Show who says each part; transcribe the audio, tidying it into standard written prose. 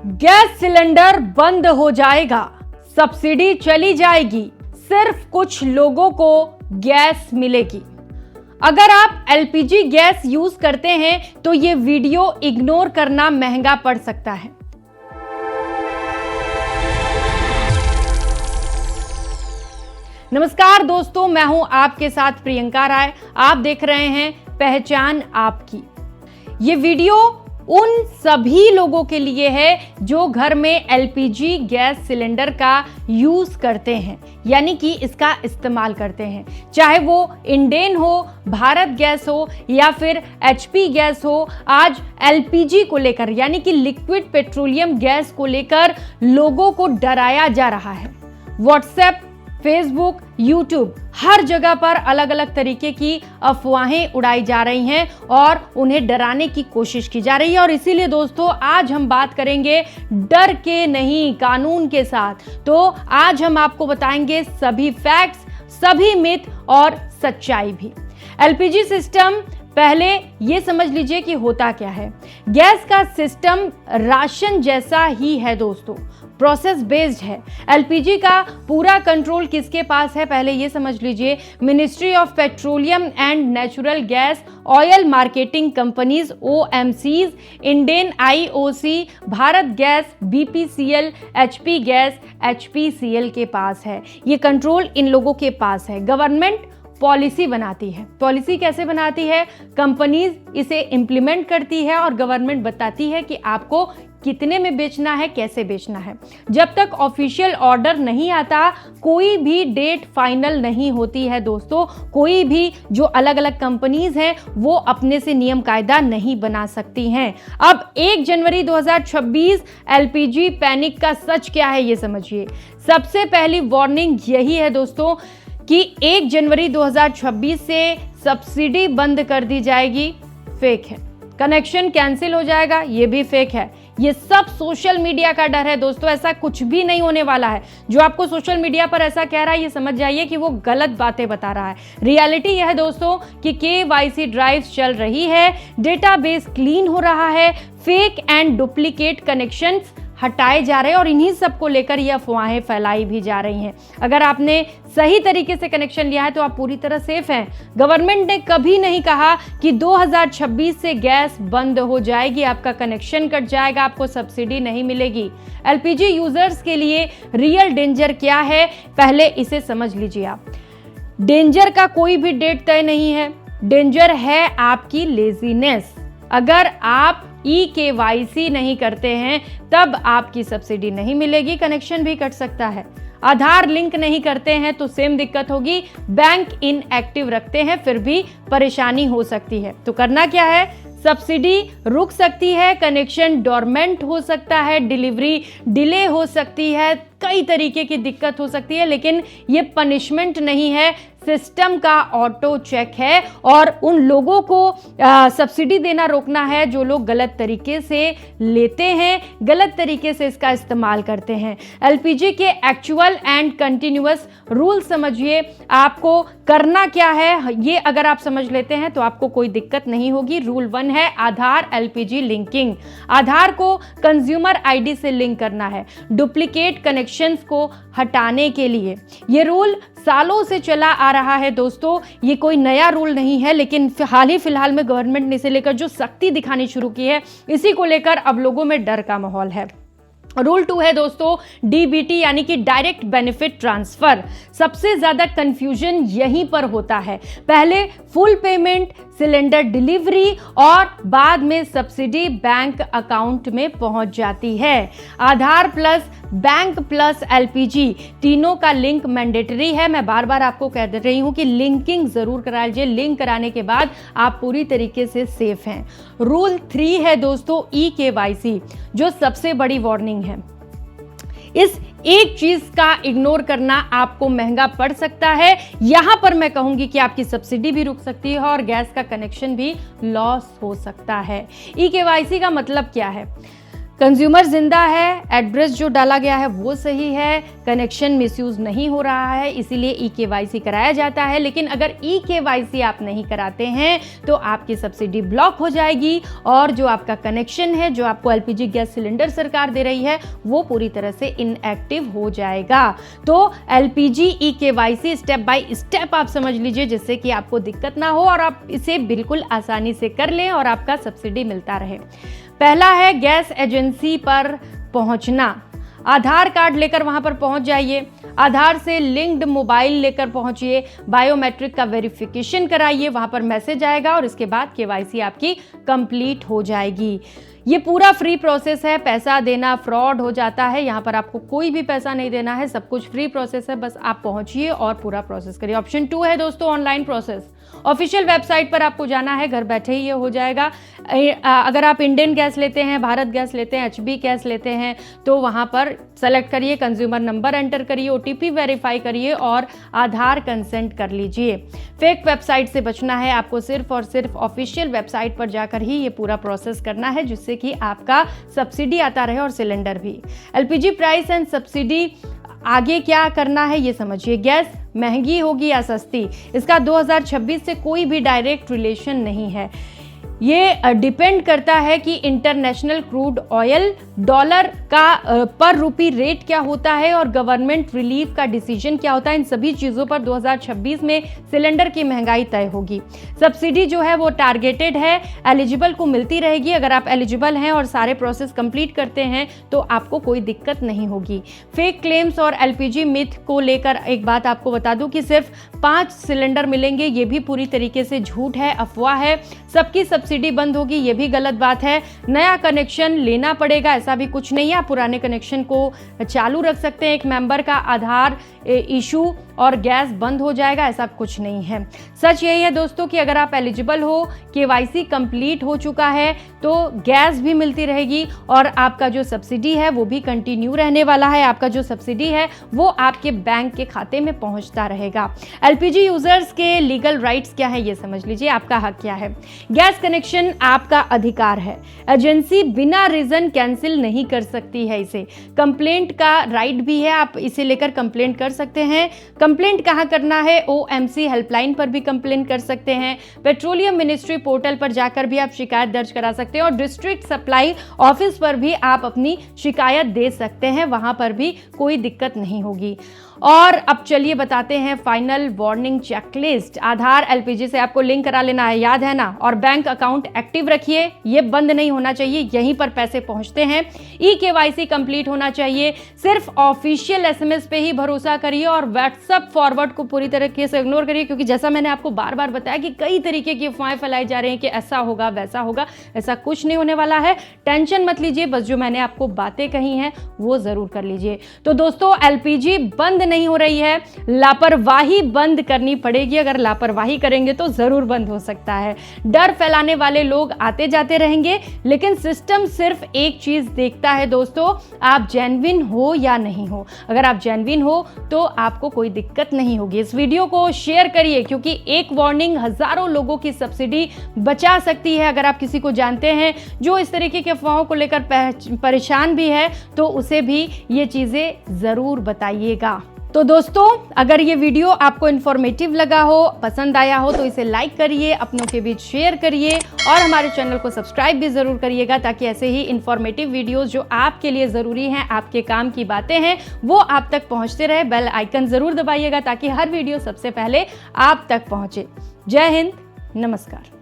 Speaker 1: Gas cylinder बंद हो जाएगा, सब्सिडी चली जाएगी, सिर्फ कुछ लोगों को गैस मिलेगी। अगर आप एलपीजी गैस यूज करते हैं तो यह वीडियो इग्नोर करना महंगा पड़ सकता है। नमस्कार दोस्तों, मैं हूं आपके साथ प्रियंका राय। आप देख रहे हैं पहचान आपकी। ये वीडियो उन सभी लोगों के लिए है जो घर में एलपीजी गैस सिलेंडर का यूज करते हैं, यानी कि इसका इस्तेमाल करते हैं। चाहे वो इंडेन हो, भारत गैस हो या फिर एचपी गैस हो, आज एलपीजी को लेकर यानी कि लिक्विड पेट्रोलियम गैस को लेकर लोगों को डराया जा रहा है। व्हाट्सएप, फेसबुक, यूट्यूब, हर जगह पर अलग अलग तरीके की अफवाहें उड़ाई जा रही हैं और उन्हें डराने की कोशिश की जा रही है। और इसीलिए दोस्तों आज हम बात करेंगे डर के नहीं, कानून के साथ। तो आज हम आपको बताएंगे सभी फैक्ट्स, सभी मिथ और सच्चाई भी। एलपीजी सिस्टम, पहले ये समझ लीजिए कि होता क्या है। गैस का सिस्टम राशन जैसा ही है दोस्तों, प्रोसेस बेस्ड है। एलपीजी का पूरा कंट्रोल किसके पास है, पहले ये समझ लीजिए। Ministry of petroleum and natural gas, oil marketing companies OMCs, Indane IOC, Bharat gas, BPCL, HP gas, HPCL के पास है। ये कंट्रोल इन लोगों के पास है। गवर्नमेंट पॉलिसी बनाती है। पॉलिसी कैसे बनाती है? कंपनीज इसे इंप्लीमेंट करती है और गवर्नमेंट बताती है कि आपको कितने में बेचना है, कैसे बेचना है। जब तक ऑफिशियल ऑर्डर नहीं आता, कोई भी डेट फाइनल नहीं होती है दोस्तों। कोई भी जो अलग अलग कंपनीज हैं वो अपने से नियम कायदा नहीं बना सकती हैं। अब 1 जनवरी 2026 एलपीजी पैनिक का सच क्या है ये समझिए। सबसे पहली वार्निंग यही है दोस्तों कि 1 जनवरी 2026 से सब्सिडी बंद कर दी जाएगी। फेक है। कनेक्शन कैंसिल हो जाएगा, ये भी फेक है। ये सब सोशल मीडिया का डर है दोस्तों, ऐसा कुछ भी नहीं होने वाला है। जो आपको सोशल मीडिया पर ऐसा कह रहा है, ये समझ जाइए कि वो गलत बातें बता रहा है। रियलिटी यह है दोस्तों कि केवाईसी ड्राइव्स चल रही है, डेटाबेस क्लीन हो रहा है, फेक एंड डुप्लीकेट कनेक्शंस हटाए जा रहे हैं और इन्हीं सब को लेकर ये अफवाहें फैलाई भी जा रही हैं। अगर आपने सही तरीके से कनेक्शन लिया है तो आप पूरी तरह सेफ हैं। गवर्नमेंट ने कभी नहीं कहा कि 2026 से गैस बंद हो जाएगी, आपका कनेक्शन कट जाएगा, आपको सब्सिडी नहीं मिलेगी। एलपीजी यूजर्स के लिए रियल डेंजर क्या है, पहले इसे समझ लीजिए आप। डेंजर का कोई भी डेट तय नहीं है। डेंजर है आपकी लेजीनेस। अगर आप केवाईसी नहीं करते हैं तब आपकी सब्सिडी नहीं मिलेगी, कनेक्शन भी कट सकता है। आधार लिंक नहीं करते हैं तो सेम दिक्कत होगी। बैंक इनएक्टिव रखते हैं फिर भी परेशानी हो सकती है। तो करना क्या है? सब्सिडी रुक सकती है, कनेक्शन डोरमेंट हो सकता है, डिलीवरी डिले हो सकती है, कई तरीके की दिक्कत हो सकती है, लेकिन ये पनिशमेंट नहीं है, सिस्टम का ऑटो चेक है। और उन लोगों को सब्सिडी देना रोकना है जो लोग गलत तरीके से लेते हैं, गलत तरीके से इसका इस्तेमाल करते हैं। एलपीजी के एक्चुअल एंड कंटिन्यूअस रूल समझिए। आपको करना क्या है, ये अगर आप समझ लेते हैं तो आपको कोई दिक्कत नहीं होगी। रूल 1 है आधार एलपीजी लिंकिंग। आधार को कंज्यूमर आईडी से लिंक करना है डुप्लीकेट कनेक्शंस को हटाने के लिए। ये रूल सालों से चला आ रहा है दोस्तों, ये कोई नया रूल नहीं है, लेकिन हाल ही फिलहाल में गवर्नमेंट ने इसे लेकर जो सख्ती दिखानी शुरू की है, इसी को लेकर अब लोगों में डर का माहौल है। रूल 2 है दोस्तों डीबीटी यानी कि डायरेक्ट बेनिफिट ट्रांसफर। सबसे ज्यादा कंफ्यूजन यहीं पर होता है। पहले फुल पेमेंट, सिलेंडर डिलीवरी और बाद में सब्सिडी बैंक अकाउंट में पहुंच जाती है। आधार प्लस बैंक प्लस एलपीजी तीनों का लिंक मैंडेटरी है। मैं बार बार आपको कह दे रही हूं कि लिंकिंग जरूर करा लीजिए। लिंक कराने के बाद आप पूरी तरीके से सेफ हैं। रूल 3 है दोस्तों केवाईसी, जो सबसे बड़ी वार्निंग है। इस एक चीज का इग्नोर करना आपको महंगा पड़ सकता है। यहां पर मैं कहूंगी कि आपकी सब्सिडी भी रुक सकती है और गैस का कनेक्शन भी लॉस हो सकता है। केवाईसी का मतलब क्या है? कंज्यूमर जिंदा है, एड्रेस जो डाला गया है वो सही है, कनेक्शन मिसयूज नहीं हो रहा है, इसीलिए ई-केवाईसी कराया जाता है। लेकिन अगर ई-केवाईसी आप नहीं कराते हैं तो आपकी सब्सिडी ब्लॉक हो जाएगी और जो आपका कनेक्शन है, जो आपको एलपीजी गैस सिलेंडर सरकार दे रही है, वो पूरी तरह से इनएक्टिव हो जाएगा। तो LPG e-KYC step by step आप समझ लीजिए, जिससे कि आपको दिक्कत ना हो और आप इसे बिल्कुल आसानी से कर लें और आपका सब्सिडी मिलता रहे। पहला है गैस एजेंसी पर पहुंचना। आधार कार्ड लेकर वहां पर पहुंच जाइए, आधार से लिंक्ड मोबाइल लेकर पहुंचिए, बायोमेट्रिक का वेरिफिकेशन कराइए, वहां पर मैसेज आएगा और इसके बाद केवाईसी आपकी कंप्लीट हो जाएगी। ये पूरा फ्री प्रोसेस है, पैसा देना फ्रॉड हो जाता है, यहाँ पर आपको कोई भी पैसा नहीं देना है, सब कुछ फ्री प्रोसेस है, बस आप पहुंचिए और पूरा प्रोसेस करिए। ऑप्शन 2 है दोस्तों ऑनलाइन प्रोसेस। ऑफिशियल वेबसाइट पर आपको जाना है, घर बैठे ही ये हो जाएगा। अगर आप इंडियन गैस लेते हैं, भारत गैस लेते हैं, एचबी गैस लेते हैं, तो वहां पर सेलेक्ट करिए, कंज्यूमर नंबर एंटर करिए, ओटीपी वेरीफाई करिए और आधार कंसेंट कर लीजिए। फेक वेबसाइट से बचना है, आपको सिर्फ और सिर्फ ऑफिशियल वेबसाइट पर जाकर ही ये पूरा प्रोसेस करना है, जिससे कि आपका सब्सिडी आता रहे और सिलेंडर भी। एलपीजी प्राइस एंड सब्सिडी, आगे क्या करना है ये समझिए। गैस महंगी होगी या सस्ती, इसका 2026 से कोई भी डायरेक्ट रिलेशन नहीं है। ये डिपेंड करता है कि इंटरनेशनल क्रूड ऑयल डॉलर का पर रूपी रेट क्या होता है और गवर्नमेंट रिलीफ का डिसीजन क्या होता है। इन सभी चीज़ों पर 2026 में सिलेंडर की महंगाई तय होगी। सब्सिडी जो है वो टारगेटेड है, एलिजिबल को मिलती रहेगी। अगर आप एलिजिबल हैं और सारे प्रोसेस कंप्लीट करते हैं तो आपको कोई दिक्कत नहीं होगी। फेक क्लेम्स और एलपीजी मिथ को लेकर एक बात आपको बता दूं कि सिर्फ 5 सिलेंडर मिलेंगे, ये भी पूरी तरीके से झूठ है, अफवाह है। सबकी सब्सिडी बंद होगी, ये भी गलत बात है। नया कनेक्शन लेना पड़ेगा, ऐसा भी कुछ नहीं है। आप पुराने कनेक्शन को चालू रख सकते हैं। एक मेंबर का आधार इशू और गैस बंद हो जाएगा, ऐसा कुछ नहीं है। सच यही है दोस्तों कि अगर आप एलिजिबल हो, केवाईसी कंप्लीट हो चुका है, तो गैस भी मिलती रहेगी और आपका जो सब्सिडी है वो भी कंटिन्यू रहने वाला है। आपका जो सब्सिडी है वो आपके बैंक के खाते में पहुंचता रहेगा। एलपीजी यूजर्स के लीगल राइट्स क्या है ये समझ लीजिए, आपका हक क्या है। गैस कनेक्शन आपका अधिकार है, एजेंसी बिना रीजन कैंसिल नहीं कर सकती है इसे। कंप्लेंट का राइट भी है, आप इसे लेकर कंप्लेंट कर सकते हैं। कंप्लेंट कहां करना है? ओएमसी हेल्पलाइन पर भी कंप्लेंट कर सकते हैं। पेट्रोलियम मिनिस्ट्री पोर्टल पर जाकर भी आप शिकायत दर्ज करा सकते हैं और डिस्ट्रिक्ट सप्लाई ऑफिस पर भी आप अपनी शिकायत दे सकते हैं, वहां पर भी कोई दिक्कत नहीं होगी। और अब चलिए बताते हैं फाइनल वार्निंग चेकलिस्ट। आधार एलपीजी से आपको लिंक करा लेना है, याद है ना, और बैंक अकाउंट एक्टिव रखिए, ये बंद नहीं होना चाहिए, यहीं पर पैसे पहुंचते हैं। ई-केवाईसी कंप्लीट होना चाहिए। सिर्फ ऑफिशियल एसएमएस पे ही भरोसा करिए और व्हाट्सएप फॉरवर्ड को पूरी तरीके से इग्नोर करिए, क्योंकि जैसा मैंने आपको बार बार बताया कि कई तरीके की अफवाहें फैलाई जा रही हैं कि ऐसा होगा वैसा होगा। ऐसा कुछ नहीं होने वाला है, टेंशन मत लीजिए, बस जो मैंने आपको बातें कही हैं वो जरूर कर लीजिए। तो दोस्तों, एलपीजी बंद नहीं हो रही है, लापरवाही बंद करनी पड़ेगी। अगर लापरवाही करेंगे तो जरूर बंद हो सकता है। डर फैलाने वाले लोग आते जाते रहेंगे, लेकिन सिस्टम सिर्फ एक चीज देखता है दोस्तों, आप जेन्युइन हो या नहीं हो। अगर आप जेन्युइन हो तो आपको कोई दिक्कत नहीं होगी। इस वीडियो को शेयर करिए, क्योंकि एक वार्निंग हजारों लोगों की सब्सिडी बचा सकती है। अगर आप किसी को जानते हैं जो इस तरीके की अफवाहों को लेकर परेशान भी है, तो उसे भी ये चीजें जरूर बताइएगा। तो दोस्तों, अगर ये वीडियो आपको इन्फॉर्मेटिव लगा हो, पसंद आया हो, तो इसे लाइक करिए, अपनों के बीच शेयर करिए और हमारे चैनल को सब्सक्राइब भी जरूर करिएगा, ताकि ऐसे ही इन्फॉर्मेटिव वीडियोस जो आपके लिए ज़रूरी हैं, आपके काम की बातें हैं, वो आप तक पहुंचते रहे। बेल आइकन ज़रूर दबाइएगा ताकि हर वीडियो सबसे पहले आप तक पहुंचे। जय हिंद, नमस्कार।